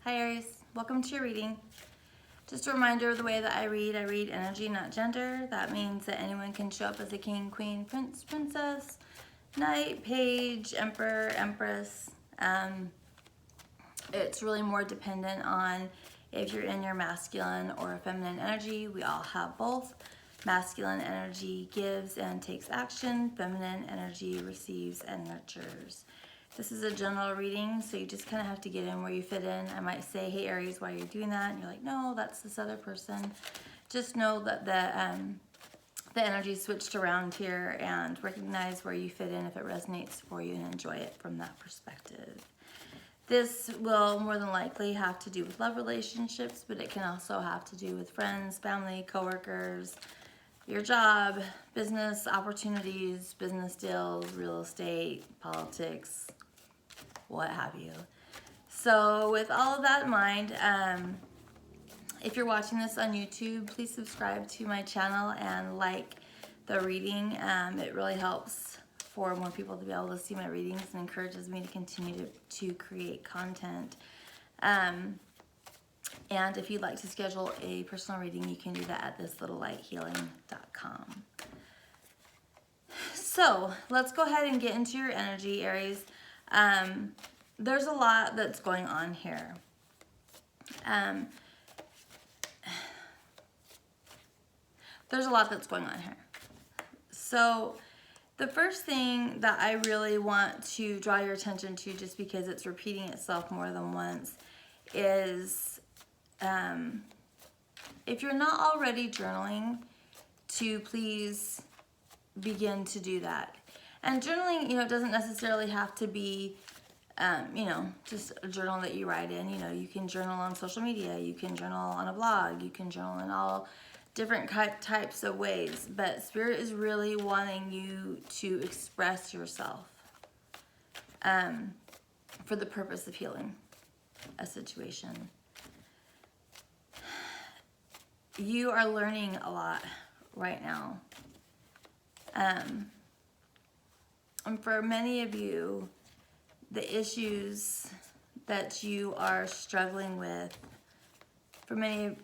Hi Aries, welcome to your reading. Just a reminder of the way that I read energy, not gender. That means that anyone can show up as a king, queen, prince, princess, knight, page, emperor, empress. It's really more dependent on if you're in your masculine or feminine energy. We all have both. Masculine energy gives and takes action. Feminine energy receives and nurtures. This is a general reading, so you just kind of have to get in where you fit in. I might say, hey Aries, why are you doing that? And you're like, no, that's this other person. Just know that the energy switched around here, and recognize where you fit in if it resonates for you, and enjoy it from that perspective. This will more than likely have to do with love relationships, but it can also have to do with friends, family, coworkers, your job, business opportunities, business deals, real estate, politics, what have you. So with all of that in mind, if you're watching this on YouTube, please subscribe to my channel and like the reading. It really helps for more people to be able to see my readings and encourages me to continue to create content. And if you'd like to schedule a personal reading, you can do that at thislittlelighealing.com. So let's go ahead and get into your energy, Aries. There's a lot that's going on here. There's a lot that's going on here. So the first thing that I really want to draw your attention to, just because it's repeating itself more than once, is if you're not already journaling, to please begin to do that. And journaling, it doesn't necessarily have to be, just a journal that you write in. You can journal on social media, you can journal on a blog, you can journal in all different types of ways. But Spirit is really wanting you to express yourself for the purpose of healing a situation. You are learning a lot right now. And for many of you, the issues that you are struggling with, for many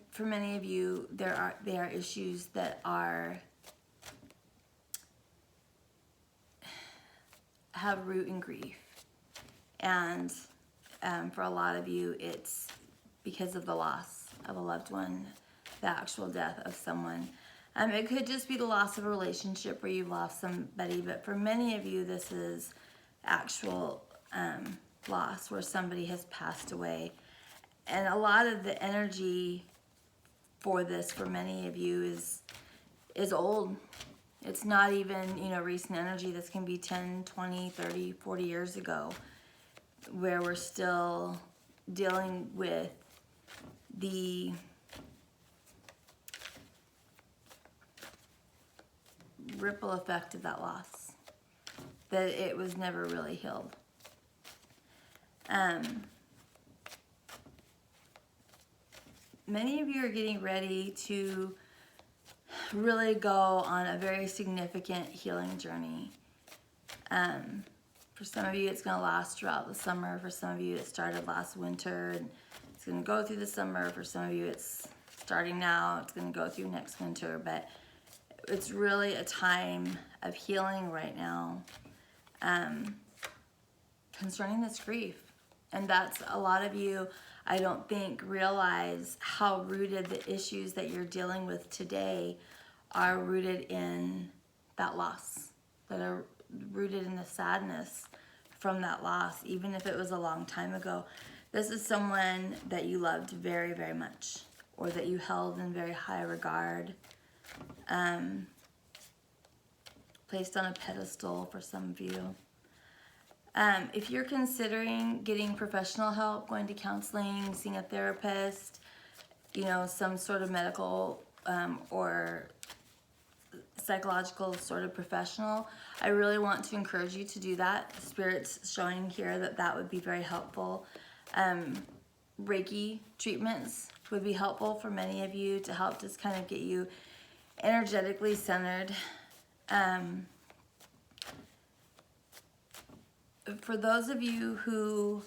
of you, they are issues that have root in grief. And for a lot of you, it's because of the loss of a loved one, the actual death of someone. It could just be the loss of a relationship where you've lost somebody, but for many of you, this is actual loss where somebody has passed away. And a lot of the energy for this, for many of you, is old. It's not even, recent energy. This can be 10, 20, 30, 40 years ago, where we're still dealing with the ripple effect of that loss, that it was never really healed. Many of you are getting ready to really go on a very significant healing journey. For some of you, it's going to last throughout the summer. For some of you, it started last winter and it's going to go through the summer. For some of you, it's starting now. It's going to go through next winter. But it's really a time of healing right now concerning this grief. And that's a lot of you, I don't think, realize how rooted the issues that you're dealing with today are rooted in that loss, that are rooted in the sadness from that loss, even if it was a long time ago. This is someone that you loved very, very much, or that you held in very high regard, placed on a pedestal for some of you. If you're considering getting professional help, going to counseling, seeing a therapist, some sort of medical or psychological sort of professional, I really want to encourage you to do that. Spirit's showing here that would be very helpful. Reiki treatments would be helpful for many of you to help just kind of get you energetically centered. For those of you who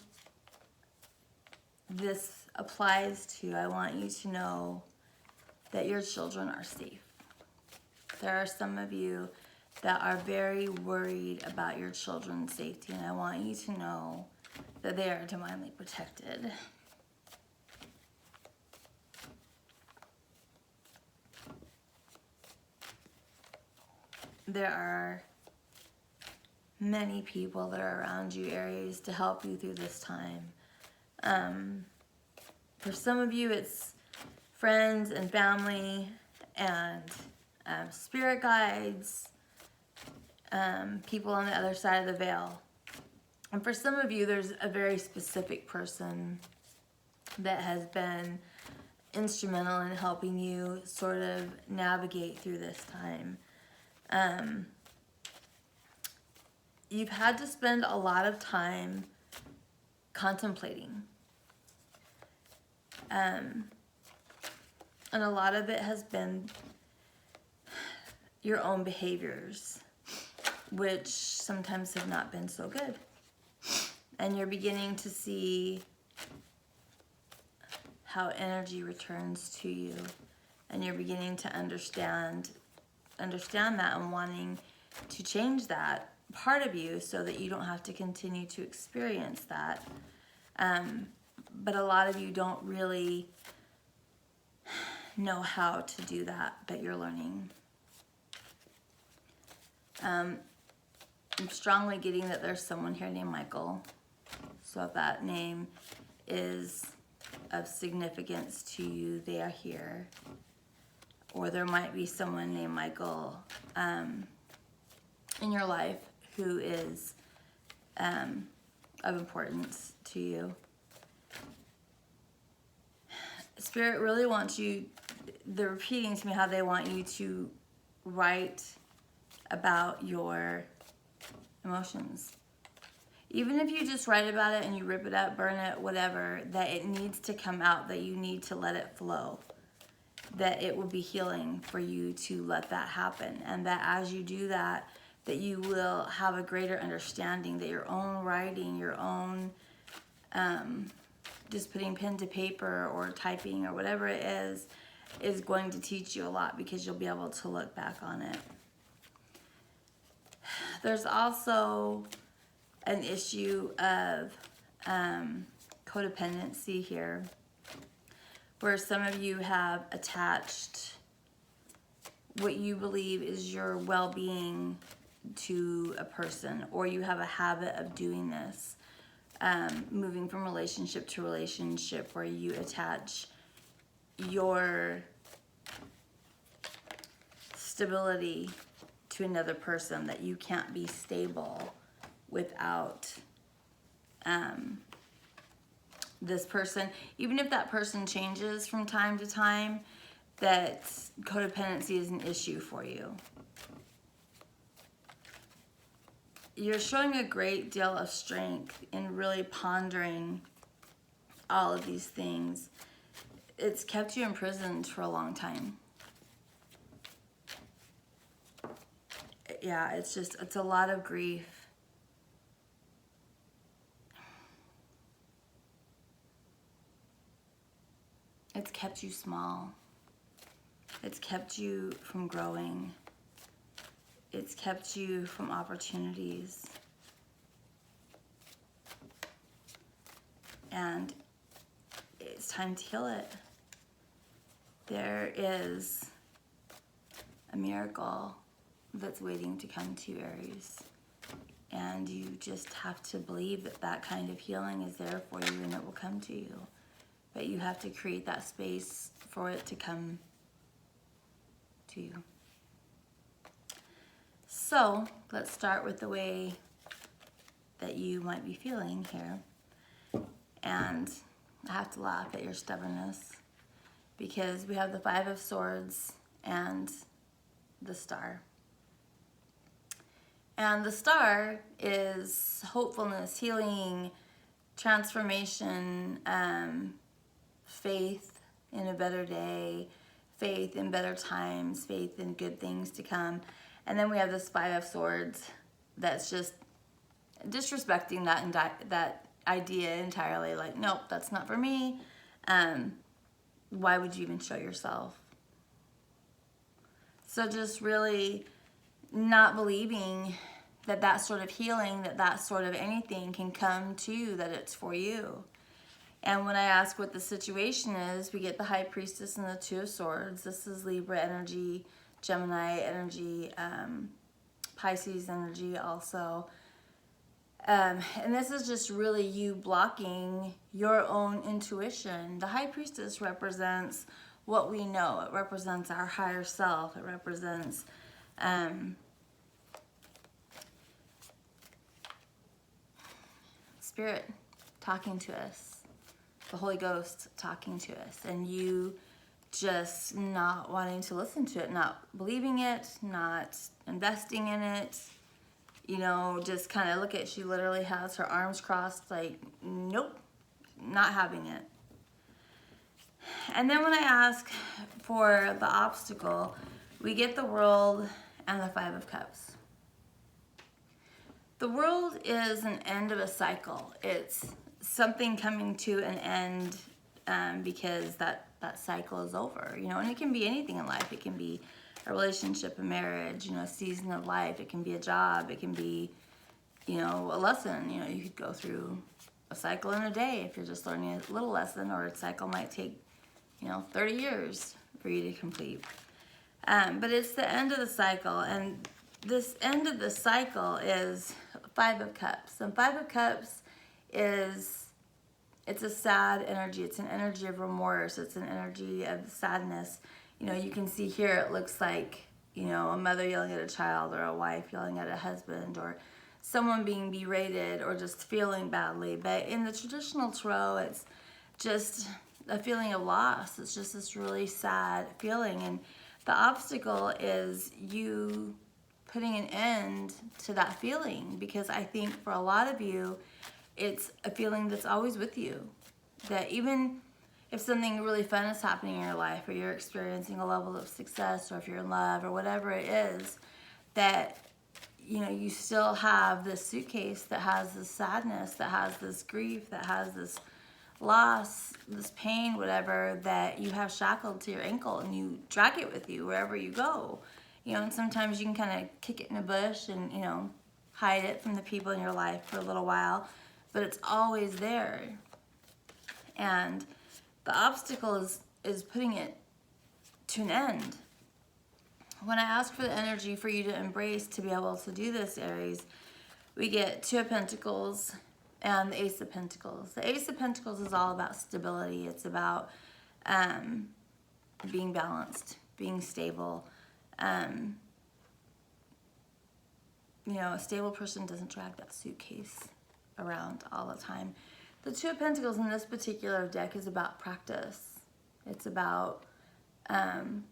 this applies to, I want you to know that your children are safe. There are some of you that are very worried about your children's safety, and I want you to know that they are divinely protected. There are many people that are around you, Aries, to help you through this time. For some of you, it's friends and family and spirit guides, people on the other side of the veil. And for some of you, there's a very specific person that has been instrumental in helping you sort of navigate through this time. You've had to spend a lot of time contemplating. And a lot of it has been your own behaviors, which sometimes have not been so good. And you're beginning to see how energy returns to you. And you're beginning to understand that and wanting to change that part of you so that you don't have to continue to experience that. But a lot of you don't really know how to do that, but you're learning. I'm strongly getting that there's someone here named Michael. So if that name is of significance to you, they are here. Or there might be someone named Michael in your life who is of importance to you. Spirit really wants you, they're repeating to me how they want you to write about your emotions. Even if you just write about it and you rip it up, burn it, whatever, that it needs to come out, that you need to let it flow. That it will be healing for you to let that happen. And that as you do that, that you will have a greater understanding that your own writing, your own just putting pen to paper or typing or whatever it is going to teach you a lot, because you'll be able to look back on it. There's also an issue of codependency here, where some of you have attached what you believe is your well-being to a person, or you have a habit of doing this, moving from relationship to relationship, where you attach your stability to another person, that you can't be stable without this person. Even if that person changes from time to time, that codependency is an issue for you. You're showing a great deal of strength in really pondering all of these things. It's kept you imprisoned for a long time. Yeah, it's a lot of grief. It's kept you small. It's kept you from growing. It's kept you from opportunities. And it's time to heal it. There is a miracle that's waiting to come to you, Aries. And you just have to believe that that kind of healing is there for you, and it will come to you. But you have to create that space for it to come to you. So let's start with the way that you might be feeling here. And I have to laugh at your stubbornness, because we have the Five of Swords and the Star. And the Star is hopefulness, healing, transformation, faith in a better day, faith in better times, faith in good things to come. And then we have this Five of Swords that's just disrespecting that idea entirely. Like, nope, that's not for me. Why would you even show yourself? So just really not believing that that sort of healing, that sort of anything can come to you, that it's for you. And when I ask what the situation is, we get the High Priestess and the Two of Swords. This is Libra energy, Gemini energy, Pisces energy also. And this is just really you blocking your own intuition. The High Priestess represents what we know. It represents our higher self. It represents Spirit talking to us, the Holy Ghost talking to us, and you just not wanting to listen to it, not believing it, not investing in it. You know, just kind of look at, she literally has her arms crossed, like, nope, not having it. And then when I ask for the obstacle, we get the World and the Five of Cups. The World is an end of a cycle. It's something coming to an end because that cycle is over, you know, and it can be anything in life. It can be a relationship, a marriage, you know, a season of life. It can be a job. It can be, you know, a lesson. You know, you could go through a cycle in a day if you're just learning a little lesson, or a cycle might take, you know, 30 years for you to complete. But it's the end of the cycle, and this end of the cycle is Five of Cups. And Five of Cups is, it's a sad energy. It's an energy of remorse. It's an energy of sadness. You know, you can see here it looks like, you know, a mother yelling at a child, or a wife yelling at a husband, or someone being berated, or just feeling badly. But in the traditional tarot, it's just a feeling of loss. It's just this really sad feeling. And the obstacle is you putting an end to that feeling, because I think for a lot of you, it's a feeling that's always with you. That even if something really fun is happening in your life, or you're experiencing a level of success, or if you're in love, or whatever it is, that, you know, you still have this suitcase that has this sadness, that has this grief, that has this loss, this pain, whatever, that you have shackled to your ankle, and you drag it with you wherever you go. You know, and sometimes you can kind of kick it in a bush and, you know, hide it from the people in your life for a little while, but it's always there. And the obstacle is putting it to an end. When I ask for the energy for you to embrace to be able to do this, Aries, we get Two of Pentacles and the Ace of Pentacles. The Ace of Pentacles is all about stability. It's about being balanced, being stable. You know, a stable person doesn't drag that suitcase around all the time. The Two of Pentacles in this particular deck is about practice. It's about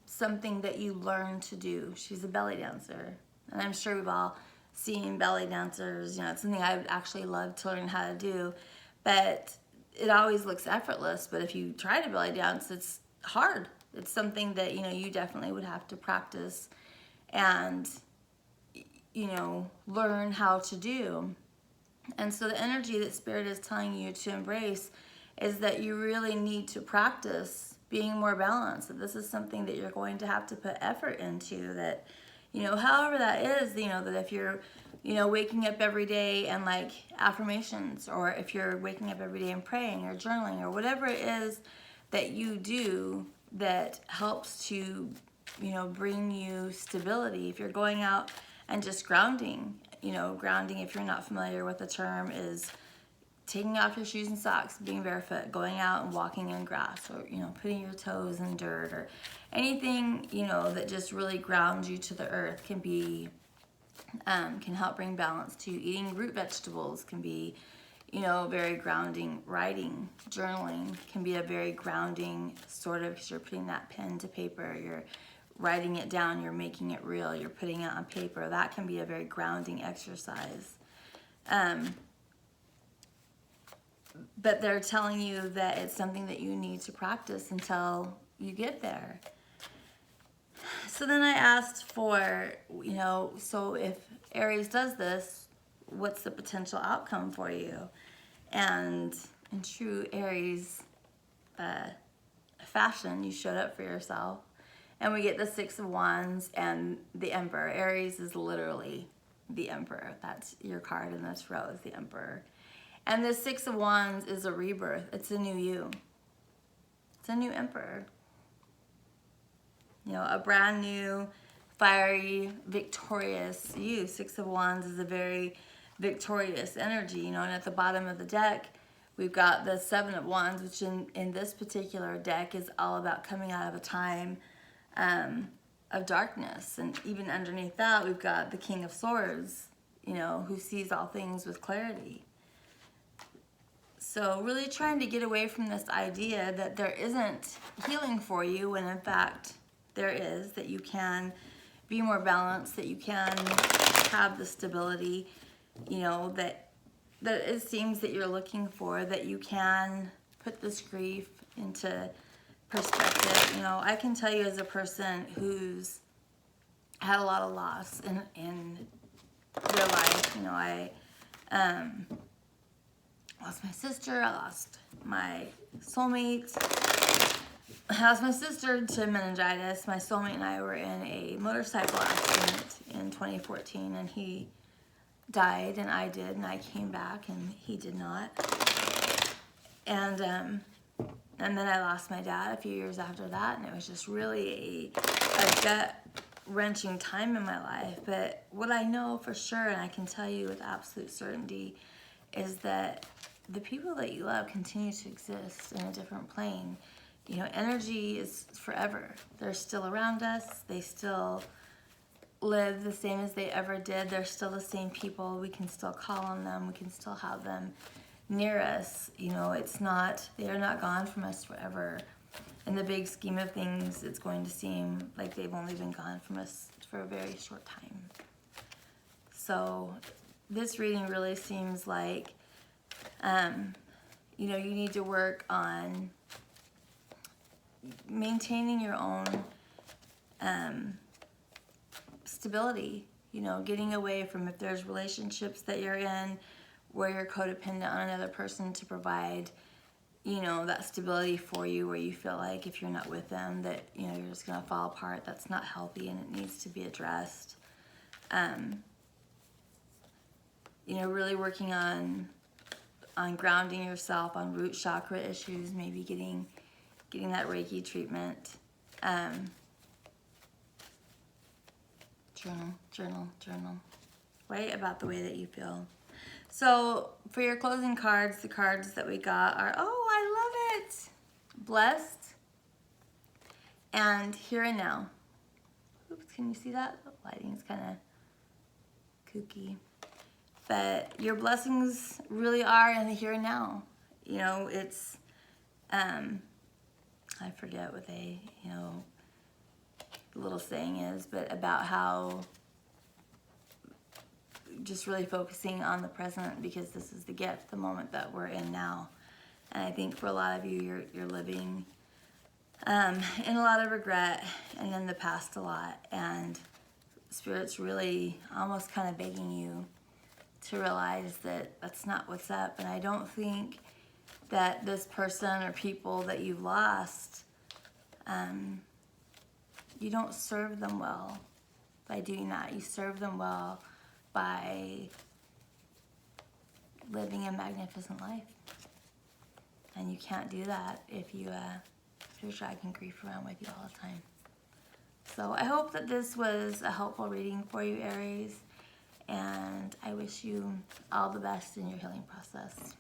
something that you learn to do. She's a belly dancer, and I'm sure we've all seen belly dancers. You know, it's something I would actually love to learn how to do, but it always looks effortless. But if you try to belly dance, it's hard. It's something that, you know, you definitely would have to practice and, you know, learn how to do. And so the energy that Spirit is telling you to embrace is that you really need to practice being more balanced. That this is something that you're going to have to put effort into. That, you know, however that is, you know, that if you're, you know, waking up every day and like affirmations, or if you're waking up every day and praying or journaling, or whatever it is that you do that helps to, you know, bring you stability. If you're going out and just grounding, you know, grounding, if you're not familiar with the term, is taking off your shoes and socks, being barefoot, going out and walking in grass, or, you know, putting your toes in dirt, or anything, you know, that just really grounds you to the earth can be, can help bring balance to you. Eating root vegetables can be, you know, very grounding. Writing, journaling can be a very grounding sort of, because you're putting that pen to paper, you're writing it down, you're making it real, you're putting it on paper. That can be a very grounding exercise. But they're telling you that it's something that you need to practice until you get there. So then I asked for, you know, so if Aries does this, what's the potential outcome for you? And in true Aries fashion, you showed up for yourself. And we get the Six of Wands and the Emperor. Aries is literally the Emperor. That's your card in this row, is the Emperor. And the Six of Wands is a rebirth. It's a new you. It's a new Emperor. You know, a brand new, fiery, victorious you. Six of Wands is a very victorious energy, you know, and at the bottom of the deck, we've got the Seven of Wands, which in this particular deck is all about coming out of a time of darkness. And even underneath that, we've got the King of Swords, you know, who sees all things with clarity. So really trying to get away from this idea that there isn't healing for you, when in fact there is, that you can be more balanced, that you can have the stability, you know, that it seems that you're looking for, that you can put this grief into perspective. You know, I can tell you as a person who's had a lot of loss in their life, you know, I lost my sister, I lost my soulmate, I lost my sister to meningitis. My soulmate and I were in a motorcycle accident in 2014, and he died, and I did, and I came back, and he did not. And then I lost my dad a few years after that, and it was just really a gut-wrenching time in my life. But what I know for sure, and I can tell you with absolute certainty, is that the people that you love continue to exist in a different plane. You know, energy is forever. They're still around us. They still live the same as they ever did. They're still the same people. We can still call on them. We can still have them near us. You know, they are not gone from us forever. In the big scheme of things, it's going to seem like they've only been gone from us for a very short time. So this reading really seems like, you know, you need to work on maintaining your own stability, you know, getting away from, if there's relationships that you're in where you're codependent on another person to provide, you know, that stability for you, where you feel like if you're not with them that, you know, you're just going to fall apart. That's not healthy, and it needs to be addressed. You know, really working on grounding yourself, on root chakra issues, maybe getting that Reiki treatment. Journal. Write about the way that you feel. So for your closing cards, the cards that we got are, oh, I love it, blessed, and here and now. Oops, can you see that? The lighting's kind of kooky. But your blessings really are in the here and now. You know, it's, I forget what the little saying is, but about how just really focusing on the present, because this is the gift, the moment that we're in now. And I think for a lot of you, you're living in a lot of regret and in the past a lot. And Spirit's really almost kind of begging you to realize that that's not what's up. And I don't think that this person or people that you've lost, you don't serve them well by doing that. You serve them well by living a magnificent life. And you can't do that if you're dragging grief around with you all the time. So I hope that this was a helpful reading for you, Aries, and I wish you all the best in your healing process.